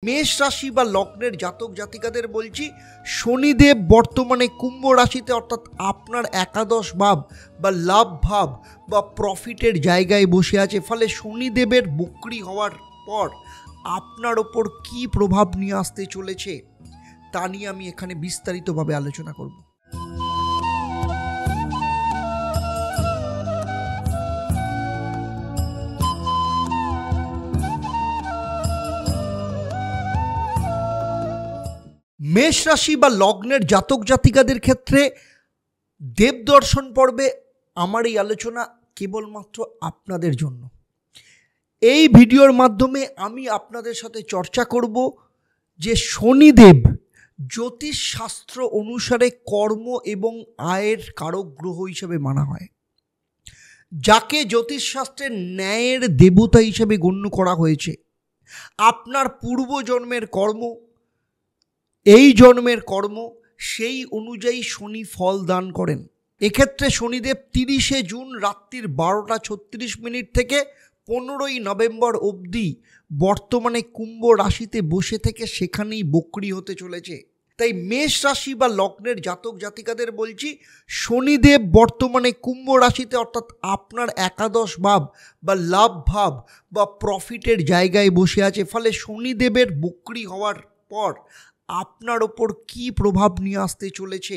মেষ রাশি বা লগ্নের জাতক জাতিকাদের বলছি, শনিদেব বর্তমানে কুম্ভ রাশিতে, অর্থাৎ আপনার একাদশ ভাব বা লাভ ভাব বা প্রফিটের জায়গায় বসে আছে। ফলে শনিদেবের বক্রী হওয়ার পর আপনার ওপর কী প্রভাব নিয়ে আসতে চলেছে তা নিয়ে আমি এখানে বিস্তারিতভাবে আলোচনা করব। মেষ রাশি বা লগ্নের জাতক জাতিকাদের ক্ষেত্রে দেবদর্শন পর্বে আমার এই আলোচনা কেবলমাত্র আপনাদের জন্য। এই ভিডিওর মাধ্যমে আমি আপনাদের সাথে চর্চা করব যে শনিদেব জ্যোতিষশাস্ত্র অনুসারে কর্ম এবং আয়ের কারক গ্রহ হিসেবে মানা হয়, যাকে জ্যোতিষশাস্ত্রের ন্যায়ের দেবতা হিসেবে গণ্য করা হয়েছে। আপনার পূর্বজন্মের কর্ম, এই জন্মের কর্ম, সেই অনুযায়ী শনি ফল দান করেন। এক্ষেত্রে শনিদেব 30শে জুন রাত্রির 12:36 থেকে 15ই নভেম্বর অবধি বর্তমানে কুম্ভ রাশিতে বসে থেকে সেখানেই বক্রী হতে চলেছে। তাই মেষ রাশি বা লগ্নের জাতক জাতিকাদের বলছি, শনিদেব বর্তমানে কুম্ভ রাশিতে, অর্থাৎ আপনার একাদশ ভাব বা লাভ ভাব বা প্রফিটের জায়গায় বসে আছে। ফলে শনিদেবের বক্রী হওয়ার পর আপনার ওপর কী প্রভাব নিয়ে আসতে চলেছে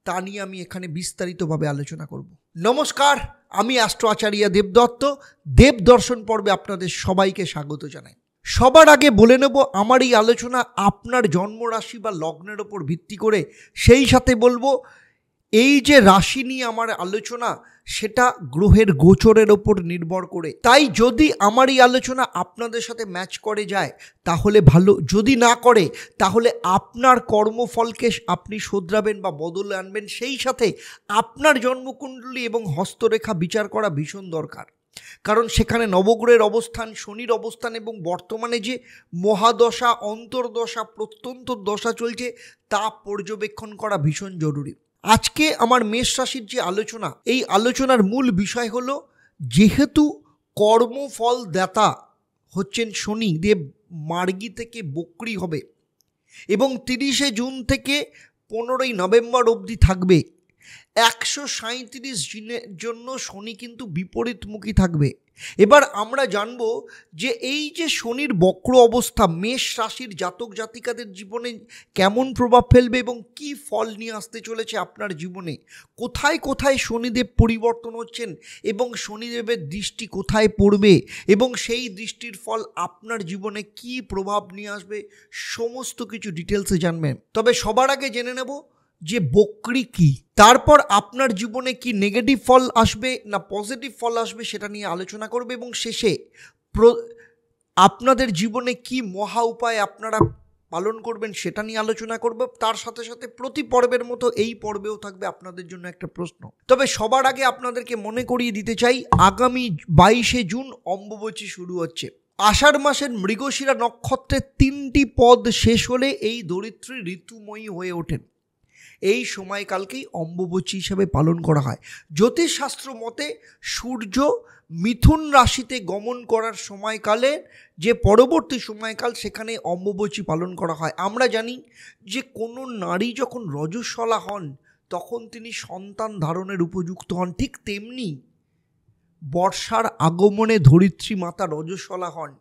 তা নিয়ে আমি এখানে বিস্তারিতভাবে আলোচনা করব। নমস্কার, আমি অ্যাস্ট্রো আচার্য দেবদত্ত। দেবদর্শন পর্বে আপনাদের সবাইকে স্বাগত জানাই। সবার আগে বলে নেব, আমার এই আলোচনা আপনার জন্মরাশি বা লগ্নের ওপর ভিত্তি করে, সেই সাথে বলবো এই যে রাশি নিয়ে আমার আলোচনা সেটা গ্রহের গোচরের ওপর নির্ভর করে। তাই যদি আমার এই আলোচনা আপনাদের সাথে ম্যাচ করে যায় তাহলে ভালো, যদি না করে তাহলে আপনার কর্মফলকে আপনি শোধরাবেন বা বদলে আনবেন। সেই সাথে আপনার জন্মকুণ্ডলী এবং হস্তরেখা বিচার করা ভীষণ দরকার, কারণ সেখানে নবগ্রহের অবস্থান, শনির অবস্থান এবং বর্তমানে যে মহাদশা, অন্তর্দশা, প্রত্যন্তর দশা চলছে তা পর্যবেক্ষণ করা ভীষণ জরুরি। আজকে আমার মেষ রাশির যে আলোচনা, এই আলোচনার মূল বিষয় হলো, যেহেতু কর্মফল দাতা হচ্ছেন শনিদেব মার্গী থেকে বক্রী হবে এবং 30শে জুন থেকে 15ই নভেম্বর অবধি থাকবে, 137 দিনের জন্য শনি কিন্তু বিপরীতমুখী থাকবে। এবার আমরা জানব যে এই যে শনির বক্র অবস্থা মেষ রাশির জাতক জাতিকাদের জীবনে কেমন প্রভাব ফেলবে এবং কী ফল নিয়ে আসতে চলেছে আপনার জীবনে, কোথায় কোথায় শনিদেব পরিবর্তন হচ্ছেন এবং শনিদেবের দৃষ্টি কোথায় পড়বে এবং সেই দৃষ্টির ফল আপনার জীবনে কী প্রভাব নিয়ে আসবে, সমস্ত কিছু ডিটেলসে জানবেন। তবে সবার আগে জেনে নেব যে বক্রী কী, তারপর আপনার জীবনে কি নেগেটিভ ফল আসবে না পজিটিভ ফল আসবে সেটা নিয়ে আলোচনা করবে এবং শেষে আপনাদের জীবনে কি মহা উপায় আপনারা পালন করবেন সেটা নিয়ে আলোচনা করব। তার সাথে সাথে প্রতি পর্বের মতো এই পর্বেও থাকবে আপনাদের জন্য একটা প্রশ্ন। তবে সবার আগে আপনাদেরকে মনে করিয়ে দিতে চাই, আগামী 22শে জুন অম্বুবাচী শুরু হচ্ছে। আষাঢ় মাসের মৃগশিরা নক্ষত্রের 3টি পদ শেষ হলে এই ধরিত্রী ঋতুময়ী হয়ে ওঠেন। এই সময়কালকেই অম্বুবাচী হিসাবে পালন করা হয়। জ্যোতিষশাস্ত্র মতে সূর্য মিথুন রাশিতে গমন করার সময়কালে যে পরবর্তী সময়কাল, সেখানে অম্বুবাচী পালন করা হয়। আমরা জানি যে কোনো নারী যখন রজস্বলা হন তখন তিনি সন্তান ধারণের উপযুক্ত হন, ঠিক তেমনি বর্ষার আগমনে ধরিত্রী মাতা রজস্বলা হন,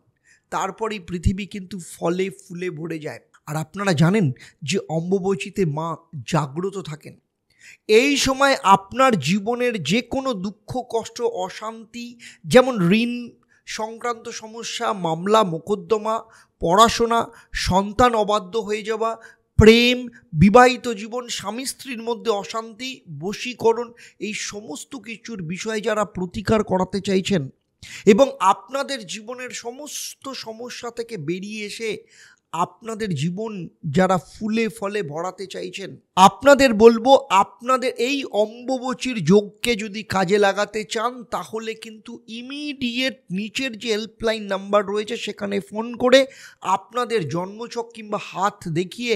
তারপরেই পৃথিবী কিন্তু ফলে ফুলে ভরে যায়। আর আপনারা জানেন যে অম্বুবাচীতে মা জাগ্রত থাকেন। এই সময় আপনার জীবনের যে কোনো দুঃখ, কষ্ট, অশান্তি, যেমন ঋণ সংক্রান্ত সমস্যা, মামলা মোকদ্দমা, পড়াশোনা, সন্তান অবাধ্য হয়ে যাওয়া, প্রেম, বিবাহিত জীবন, স্বামী স্ত্রীর মধ্যে অশান্তি, বশীকরণ, এই সমস্ত কিছুর বিষয়ে যারা প্রতিকার করাতে চাইছেন এবং আপনাদের জীবনের সমস্ত সমস্যা থেকে বেরিয়ে এসে আপনাদের জীবন যারা ফুলে ফলে ভরাতে চাইছেন, আপনাদের বলবো, আপনাদের এই অম্বুবাচীর যোগকে যদি কাজে লাগাতে চান তাহলে কিন্তু ইমিডিয়েট নিচের যে হেল্পলাইন নাম্বার রয়েছে সেখানে ফোন করে আপনাদের জন্মছক কিংবা হাত দেখিয়ে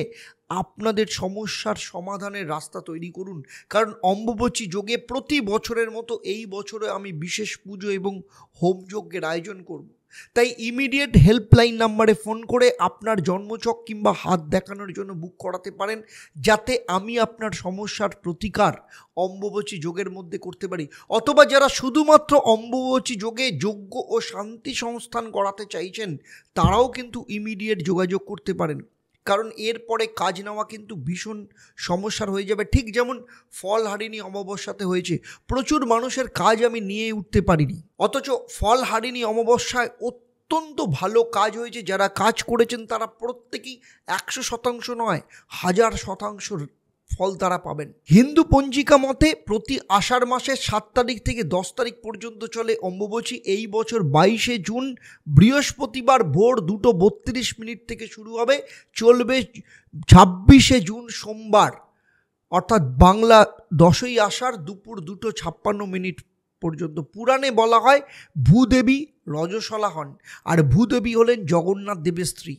আপনাদের সমস্যার সমাধানের রাস্তা তৈরি করুন। কারণ অম্বুবাচী যোগে প্রতি বছরের মতো এই বছরে আমি বিশেষ পুজো এবং হোমযজ্ঞের আয়োজন করব। তাই ইমিডিয়েট হেল্পলাইন নাম্বারে ফোন করে আপনার জন্মছক কিংবা হাত দেখানোর জন্য বুক করাতে পারেন, যাতে আমি আপনার সমস্যার প্রতিকার অম্বুবাচী যোগের মধ্যে করতে পারি। অথবা যারা শুধুমাত্র অম্বুবাচী যোগে যজ্ঞ ও শান্তি সংস্থান করাতে চাইছেন, তারাও কিন্তু ইমিডিয়েট যোগাযোগ করতে পারেন, কারণ এরপরে কাজ নেওয়া কিন্তু ভীষণ সমস্যার হয়ে যাবে। ঠিক যেমন ফলহারিণী অমাবস্যাতে হয়েছে, প্রচুর মানুষের কাজ আমি নিয়ে উঠতে পারিনি, অথচ ফলহারিণী অমাবস্যায় অত্যন্ত ভালো কাজ হয়েছে। যারা কাজ করেছেন তারা প্রত্যেকেই 100% নয়, 1000% ফল তারা পাবেন। হিন্দু পঞ্জিকা মতে প্রতি আষাঢ় মাসের 7 তারিখ থেকে 10 তারিখ পর্যন্ত চলে অম্বুবাচী। এই বছর 22শে জুন বৃহস্পতিবার ভোর 2:32 থেকে শুরু হবে, চলবে 26শে জুন সোমবার, অর্থাৎ বাংলা 10ই আষাঢ় দুপুর 2:56 পর্যন্ত। পুরাণে বলা হয় ভূদেবী রজস্বলা হন, আর ভূদেবী হলেন জগন্নাথ দেবের স্ত্রী।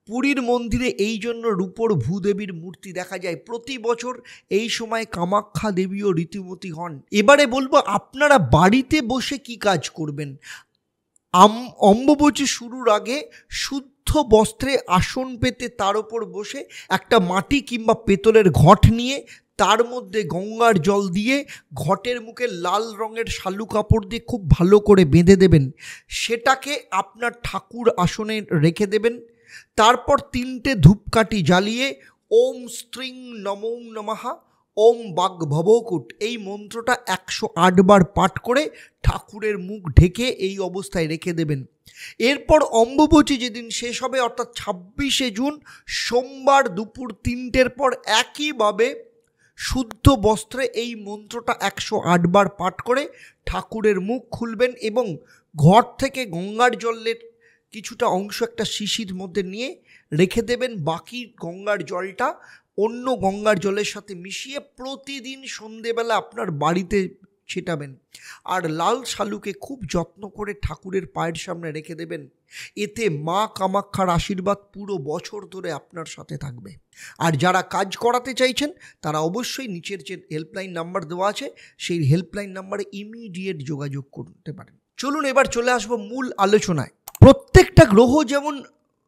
পুরীর মন্দিরে এই জন্য রূপোর ভূদেবীর মূর্তি দেখা যায়। প্রতি বছর এই সময় কামাখ্যা দেবীও রীতিমতী হন। এবারে বলবো আপনারা বাড়িতে বসে কি কাজ করবেন। অম্বুবাচী শুরুর আগে শুদ্ধ বস্ত্রে আসন পেতে তার উপর বসে একটা মাটি কিংবা পেতলের ঘট নিয়ে তার মধ্যে গঙ্গার জল দিয়ে ঘটের মুখে লাল রঙের শালু কাপড় দিয়ে খুব ভালো করে বেঁধে দেবেন। সেটাকে আপনার ঠাকুর আসনে রেখে দেবেন। তারপর 3টে ধূপকাঠি জ্বালিয়ে ওম স্ত্রিং নমো নমঃ ওম বাগ ভবকুট এই মন্ত্রটা 108 বার পাঠ করে ঠাকুরের মুখ ঢেকে এই অবস্থায় রেখে দেবেন। এরপর অম্বুবাচী যেদিন শেষ হবে, অর্থাৎ 26শে জুন সোমবার দুপুর 3টের পর একইভাবে শুদ্ধ বস্ত্রে এই মন্ত্রটা 108 বার পাঠ করে ঠাকুরের মুখ খুলবেন এবং ঘর থেকে গঙ্গার জলের কিছুটা অংশ একটা শিশির মধ্যে নিয়ে রেখে দেবেন। বাকি গঙ্গার জলটা অন্য গঙ্গার জলের সাথে মিশিয়ে প্রতিদিন সন্ধেবেলা আপনার বাড়িতে ছিটাবেন। আর লাল শালুকে খুব যত্ন করে ঠাকুরের পায়ের সামনে রেখে দেবেন। এতে মা কামাখ্যার আশীর্বাদ পুরো বছর ধরে আপনার সাথে থাকবে। আর যারা কাজ করাতে চাইছেন তারা অবশ্যই নিচের যে হেল্পলাইন নাম্বার দেওয়া আছে সেই হেল্পলাইন নাম্বারে ইমিডিয়েট যোগাযোগ করতে পারেন। চলুন এবার চলে আসবো মূল আলোচনায়। প্রত্যেকটা গ্রহ যেমন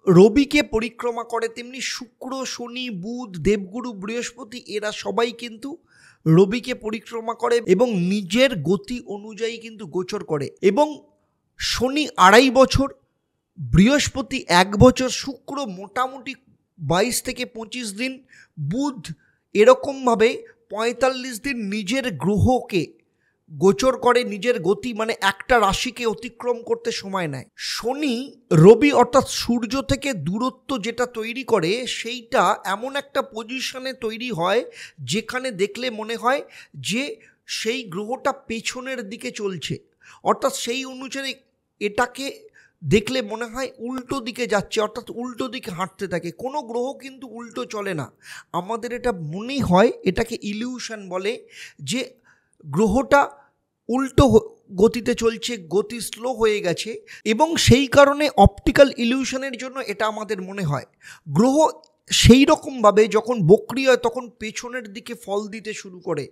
রবিকে পরিক্রমা করে, তেমনি শুক্র, শনি, বুধ, দেবগুরু, বৃহস্পতি এরা সবাই কিন্তু রবিকে পরিক্রমা করে এবং নিজের গতি অনুযায়ী কিন্তু গোচর করে। এবং শনি 2.5 বছর, বৃহস্পতি 1 বছর, শুক্র মোটামুটি 22 থেকে 25 দিন, বুধ এরকমভাবে 45 দিন নিজের গ্রহকে গোচর করে, নিজের গতি মানে একটা রাশিকে অতিক্রম করতে সময় নেয়। শনি রবি অর্থাৎ সূর্য থেকে দূরত্ব যেটা তৈরি করে সেইটা এমন একটা পজিশনে তৈরি হয় যেখানে দেখলে মনে হয় যে সেই গ্রহটা পেছনের দিকে চলছে, অর্থাৎ সেই অনুসারে এটাকে দেখলে মনে হয় উল্টো দিকে যাচ্ছে, অর্থাৎ উল্টো দিকে হাঁটতে থাকে। কোনো গ্রহ কিন্তু উল্টো চলে না, আমাদের এটা মনেই হয়, এটাকে ইলিউশন বলে যে গ্রহটা উল্টো গতিতে চলছে, গতি স্লো হয়ে গেছে, এবং সেই কারণে অপটিক্যাল ইলিউশনের জন্য এটা আমাদের মনে হয়। গ্রহ সেই রকমভাবে যখন বক্রি হয় তখন পেছনের দিকে ফল দিতে শুরু করে।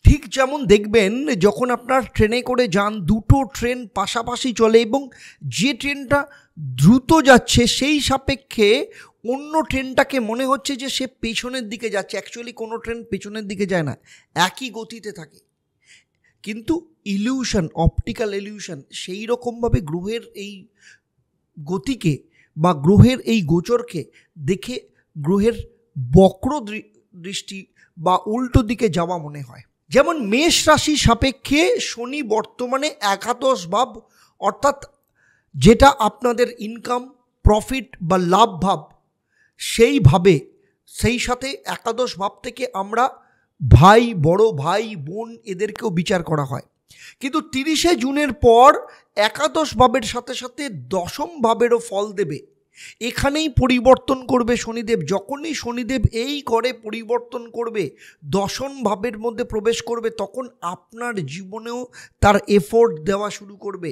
ঠিক যেমন দেখবেন যখন আপনার ট্রেনে করে যান, দুটো ট্রেন পাশাপাশি চলে এবং যে ট্রেনটা দ্রুত যাচ্ছে সেই সাপেক্ষে অন্য ট্রেনটাকে মনে হচ্ছে যে সে পেছনের দিকে যাচ্ছে। অ্যাকচুয়ালি কোনো ট্রেন পেছনের দিকে যায় না, একই গতিতে থাকে, কিন্তু ইলিউশন, অপটিক্যাল ইলিউশন। সেই রকমভাবে গ্রহের এই গতিকে বা গ্রহের এই গোচরকে দেখে গ্রহের বক্র দৃষ্টি বা উল্টো দিকে যাওয়া মনে হয়। যেমন মেষ রাশি সাপেক্ষে শনি বর্তমানে 11 ভাব, অর্থাৎ যেটা আপনাদের ইনকাম, প্রফিট বা লাভ ভাব, সেইভাবে সেই সাথে 11 ভাব থেকে আমরা ভাই, বড় ভাই, বোন এদেরকেও বিচার করা হয়। কিন্তু 30শে জুনের পর 11 ভাবের সাথে সাথে 10ম ভাবেরও ফল দেবে। এখানেই পরিবর্তন করবে শনিদেব। যখনই শনিদেব এই ঘরে পরিবর্তন করবে, 10ম ভাবের মধ্যে প্রবেশ করবে, তখন আপনার জীবনেও তার এফোর্ট দেওয়া শুরু করবে।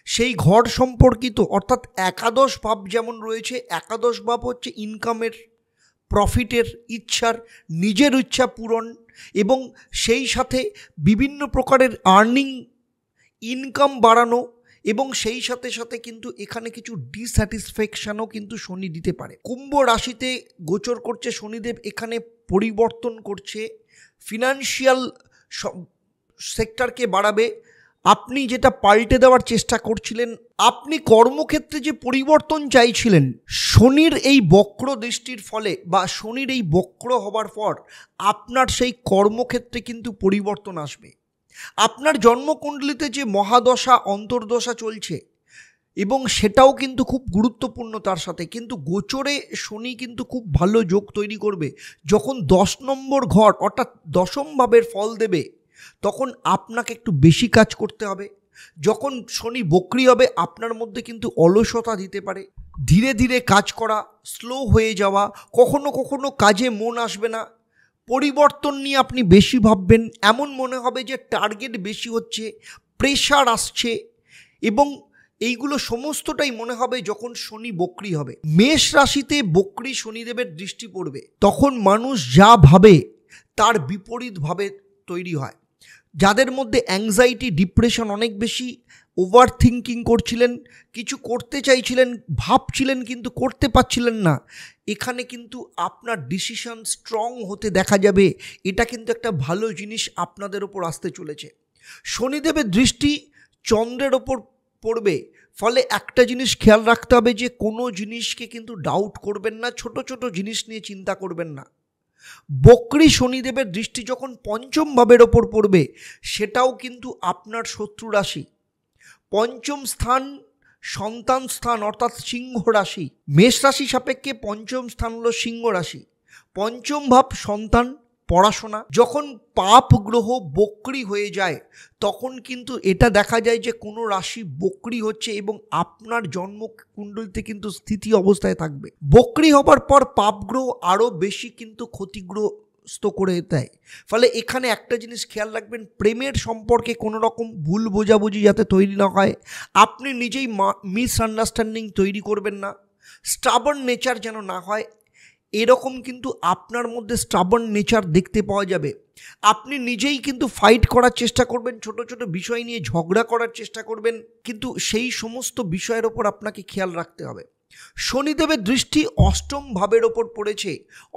সেই ঘর সম্পর্কিত, অর্থাৎ 11 ভাব যেমন রয়েছে, 11 ভাব হচ্ছে ইনকামের, প্রফিটের, ইচ্ছার, নিজের ইচ্ছা পূরণ এবং সেই সাথে বিভিন্ন প্রকারের আর্নিং, ইনকাম বাড়ানো এবং সেই সাথে সাথে কিন্তু এখানে কিছু ডিস্যাটিসফ্যাকশনও কিন্তু শনি দিতে পারে। কুম্ভ রাশিতে গোচর করছে শনিদেব, এখানে পরিবর্তন করছে, ফিনান্সিয়াল সেক্টরকে বাড়াবে। আপনি যেটা পাল্টে দেওয়ার চেষ্টা করছিলেন, আপনি কর্মক্ষেত্রে যে পরিবর্তন চাইছিলেন, শনির এই বক্র দৃষ্টির ফলে বা শনির এই বক্র হবার পর আপনার সেই কর্মক্ষেত্রে কিন্তু পরিবর্তন আসবে। আপনার জন্মকুণ্ডলিতে যে মহাদশা অন্তর্দশা চলছে এবং সেটাও কিন্তু খুব গুরুত্বপূর্ণ, তার সাথে কিন্তু গোচরে শনি কিন্তু খুব ভালো যোগ তৈরি করবে। যখন 10 নম্বর ঘর অর্থাৎ দশম ভাবের ফল দেবে তখন আপনাকে একটু বেশি কাজ করতে হবে। যখন শনি বক্রি হবে আপনার মধ্যে কিন্তু অলসতা দিতে পারে, ধীরে ধীরে কাজ করা, স্লো হয়ে যাওয়া, কখনো কখনো কাজে মন আসবে না, পরিবর্তন নিয়ে আপনি বেশি ভাববেন, এমন মনে হবে যে টার্গেট বেশি হচ্ছে, প্রেশার আসছে, এবং এইগুলো সমস্তটাই মনে হবে যখন শনি বক্রি হবে। মেষ রাশিতে বক্রি শনিদেবের দৃষ্টি পড়বে, তখন মানুষ যা ভাবে তার বিপরীতভাবে তৈরি হয়। যাদের মধ্যে অ্যাংজাইটি ডিপ্রেশন অনেক বেশি, ওভার থিঙ্কিং করছিলেন, কিছু করতে চাইছিলেন, ভাবছিলেন কিন্তু করতে পারছিলেন না, এখানে কিন্তু আপনার ডিসিশন স্ট্রং হতে দেখা যাবে। এটা কিন্তু একটা ভালো জিনিস আপনাদের ওপর আসতে চলেছে। শনিদেবের দৃষ্টি চন্দ্রের ওপর পড়বে, ফলে একটা জিনিস খেয়াল রাখতে হবে যে কোনো জিনিসকে কিন্তু ডাউট করবেন না, ছোট ছোট জিনিস নিয়ে চিন্তা করবেন না। বক্রী শনিদেবের দৃষ্টি যখন পঞ্চম ভাবের ওপর পড়বে, সেটাও কিন্তু আপনার শত্রু রাশি। পঞ্চম স্থান সন্তান স্থান অর্থাৎ সিংহ রাশি। মেষ রাশি সাপেক্ষে পঞ্চম স্থান হলো সিংহ রাশি। পঞ্চম ভাব সন্তান, পড়াশোনা। যখন পাপ গ্রহ বক্রী হয়ে যায় তখন কিন্তু এটা দেখা যায় যে কোনো রাশি বক্রী হচ্ছে এবং আপনার জন্মকুণ্ডলিতে কিন্তু স্থিতি অবস্থায় থাকবে। বক্রী হবার পর পাপ গ্রহ আরও বেশি কিন্তু ক্ষতিগ্রস্ত করে দেয়। ফলে এখানে একটা জিনিস খেয়াল রাখবেন, প্রেমের সম্পর্কে কোনো রকম ভুল বোঝাবুঝি যাতে তৈরি না হয়, আপনি নিজেই মিসআন্ডারস্ট্যান্ডিং তৈরি করবেন না, স্টাবার্ন নেচার যেন না হয়, এরকম কিন্তু আপনার মধ্যে স্টাবার্ন নেচার দেখতে পাওয়া যাবে। আপনি নিজেই কিন্তু ফাইট করার চেষ্টা করবেন, ছোট ছোট বিষয় নিয়ে ঝগড়া করার চেষ্টা করবেন, কিন্তু সেই সমস্ত বিষয়ের ওপর আপনাকে খেয়াল রাখতে হবে। শনিদেবের দৃষ্টি অষ্টম ভাবের ওপর পড়েছে,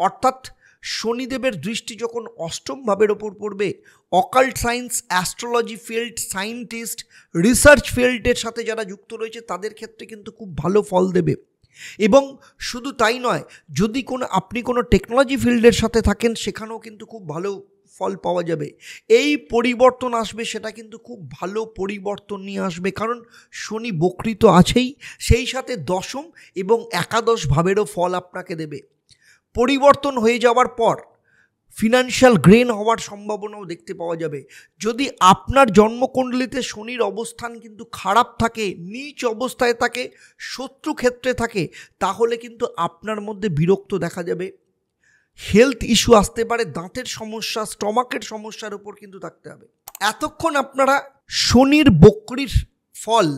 অর্থাৎ শনিদেবের দৃষ্টি যখন অষ্টম ভাবের ওপর পড়বে, occult science, astrology field, scientist, research ফিল্ডের সাথে যারা যুক্ত রয়েছে তাদের ক্ষেত্রে কিন্তু খুব ভালো ফল দেবে। এবং শুধু তাই নয়, যদি আপনি কোনো টেকনোলজি ফিল্ডের সাথে থাকেন সেখানেও কিন্তু খুব ভালো ফল পাওয়া যাবে। এই পরিবর্তন আসবে, সেটা কিন্তু খুব ভালো পরিবর্তন নিয়ে আসবে, কারণ শনি বক্রী তো আছেই, সেই সাথে দশম এবং একাদশ ভাবেরও ফল আপনাকে দেবে। পরিবর্তন হয়ে যাওয়ার পর ফিনান্সিয়াল গ্রেন হওয়ার সম্ভাবনাও দেখতে পাওয়া যাবে। যদি আপনার জন্মকুণ্ডলিতে শনির অবস্থান কিন্তু খারাপ থাকে, নীচ অবস্থায় থাকে, শত্রু ক্ষেত্রে থাকে, তাহলে কিন্তু আপনার মধ্যে বিরক্ত দেখা যাবে, হেলথ ইস্যু আসতে পারে, দাঁতের সমস্যা, স্টমাকের সমস্যার উপর কিন্তু থাকতে হবে। এতক্ষণ আপনারা শনির বক্রীর ফল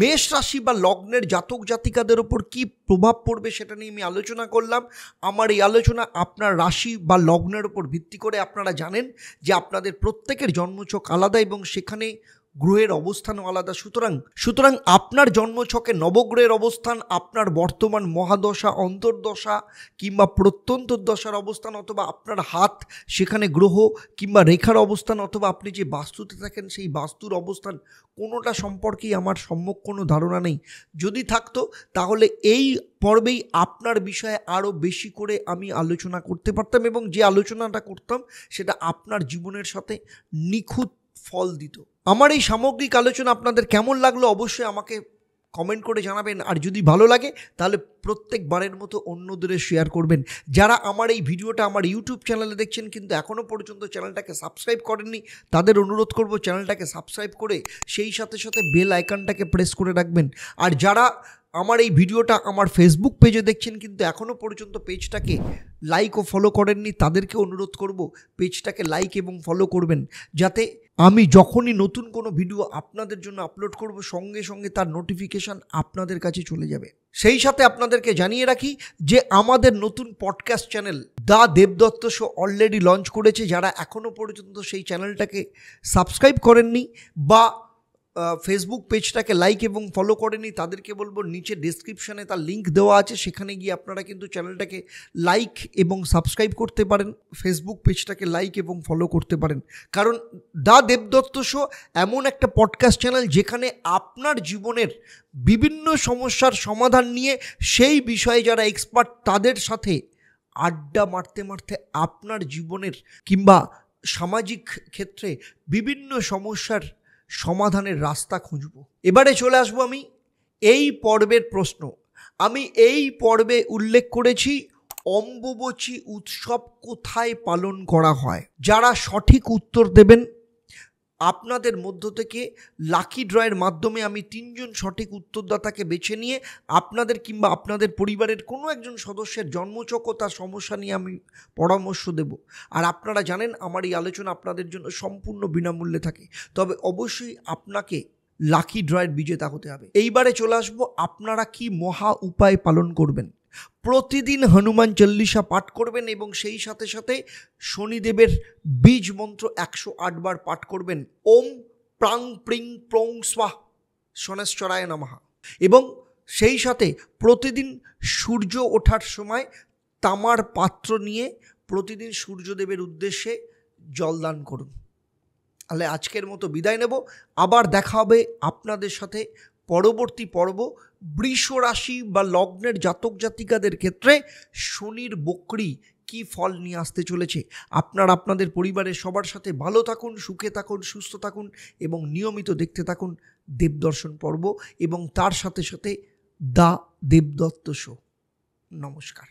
মেষ রাশি বা লগ্নের জাতক জাতিকাদের ওপর কী প্রভাব পড়বে সেটা নিয়ে আমি আলোচনা করলাম। আমার এই আলোচনা আপনার রাশি বা লগ্নের ওপর ভিত্তি করে। আপনারা জানেন যে আপনাদের প্রত্যেকের জন্মছক আলাদা এবং সেখানে গ্রহের অবস্থানও আলাদা। সুতরাং আপনার জন্মছকে নবগ্রহের অবস্থান, আপনার বর্তমান মহাদশা অন্তর্দশা কিংবা প্রত্যন্তর্দশার অবস্থান, অথবা আপনার হাত সেখানে গ্রহ কিংবা রেখার অবস্থান, অথবা আপনি যে বাস্তুতে থাকেন সেই বাস্তুর অবস্থান, কোনোটা সম্পর্কেই আমার সম্যক কোনো ধারণা নেই। যদি থাকতো তাহলে এই পর্বেই আপনার বিষয়ে আরও বেশি করে আমি আলোচনা করতে পারতাম এবং যে আলোচনাটা করতাম সেটা আপনার জীবনের সাথে নিখুঁত ফল দিত। আমার এই সামগ্রিক আলোচনা আপনাদের কেমন লাগলো অবশ্যই আমাকে কমেন্ট করে জানাবেন, আর যদি ভালো লাগে তাহলে প্রত্যেকবারের মতো অন্যদের শেয়ার করবেন। যারা আমার এই ভিডিওটা আমার ইউটিউব চ্যানেলে দেখছেন কিন্তু এখনও পর্যন্ত চ্যানেলটাকে সাবস্ক্রাইব করেননি, তাদের অনুরোধ করব চ্যানেলটাকে সাবস্ক্রাইব করে সেই সাথে সাথে বেল আইকনটাকে প্রেস করে রাখবেন। আর যারা আমার এই ভিডিওটা আমার ফেসবুক পেজে দেখছেন কিন্তু এখনও পর্যন্ত পেজটাকে লাইক ও ফলো করেননি, তাদেরকে অনুরোধ করব পেজটাকে লাইক এবং ফলো করবেন, যাতে আমি যখনই নতুন কোনো ভিডিও আপনাদের জন্য আপলোড করব সঙ্গে সঙ্গে তার নোটিফিকেশান আপনাদের কাছে চলে যাবে। সেই সাথে আপনাদেরকে জানিয়ে রাখি যে আমাদের নতুন podcast channel the Debdutta show already launch করেছে। যারা এখনও পর্যন্ত সেই চ্যানেলটাকে সাবস্ক্রাইব করেননি বা ফেসবুক পেজটাকে লাইক এবং ফলো করেনি তাদেরকে বলবো নিচে ডেসক্রিপশানে তার লিঙ্ক দেওয়া আছে, সেখানে গিয়ে আপনারা কিন্তু চ্যানেলটাকে লাইক এবং সাবস্ক্রাইব করতে পারেন, ফেসবুক পেজটাকে লাইক এবং ফলো করতে পারেন। কারণ দ্য দেবদত্ত শো এমন একটা পডকাস্ট চ্যানেল যেখানে আপনার জীবনের বিভিন্ন সমস্যার সমাধান নিয়ে সেই বিষয়ে যারা এক্সপার্ট তাদের সাথে আড্ডা মারতে মারতে আপনার জীবনের কিংবা সামাজিক ক্ষেত্রে বিভিন্ন সমস্যার সমাধানের রাস্তা খুঁজব। এবারে চলে আসবো আমি এই পর্বের প্রশ্ন। আমি এই পর্বে উল্লেখ করেছি অম্বুবাচী উৎসব কোথায় পালন করা হয়। যারা সঠিক উত্তর দেবেন আপনাদের মধ্য থেকে লাকি ড্রয়ের মাধ্যমে আমি 3 জন সঠিক উত্তরদাতাকে বেছে নিয়ে আপনাদের কিংবা আপনাদের পরিবারের কোনো একজন সদস্যের জন্মছক ও তার সমস্যা নিয়ে আমি পরামর্শ দেব। আর আপনারা জানেন আমার এই আলোচনা আপনাদের জন্য সম্পূর্ণ বিনামূল্যে থাকে, তবে অবশ্যই আপনাকে লাকি ড্রয়ের বিজেতা হতে হবে। এইবারে চলে আসবো আপনারা কি মহা উপায় পালন করবেন। প্রতিদিন হনুমান চল্লিশা পাঠ করবেন এবং সেই সাথে সাথে শনিদেবের বীজ মন্ত্র 108 বার পাঠ করবেন। ওম প্রাং প্রিং প্রং স্বাহ শনেশ্বরায় নমঃ। এবং সেই সাথে প্রতিদিন সূর্য ওঠার সময় তামার পাত্র নিয়ে প্রতিদিন সূর্যদেবের উদ্দেশ্যে জলদান করুন। তাহলে আজকের মতো বিদায় নেব, আবার দেখা হবে আপনাদের সাথে পরবর্তী পর্ব। বৃষ রাশি বা লগ্নের জাতক জাতিকাদের ক্ষেত্রে শনির বক্রি কি ফল নিয়ে আসতে চলেছে। আপনারা আপনাদের পরিবারের সবার সাথে ভালো থাকুন, সুখে থাকুন, সুস্থ থাকুন এবং নিয়মিত দেখতে থাকুন দেবদর্শন পর্ব এবং তার সাথে সাথে দ্য দেবদত্ত শো। নমস্কার।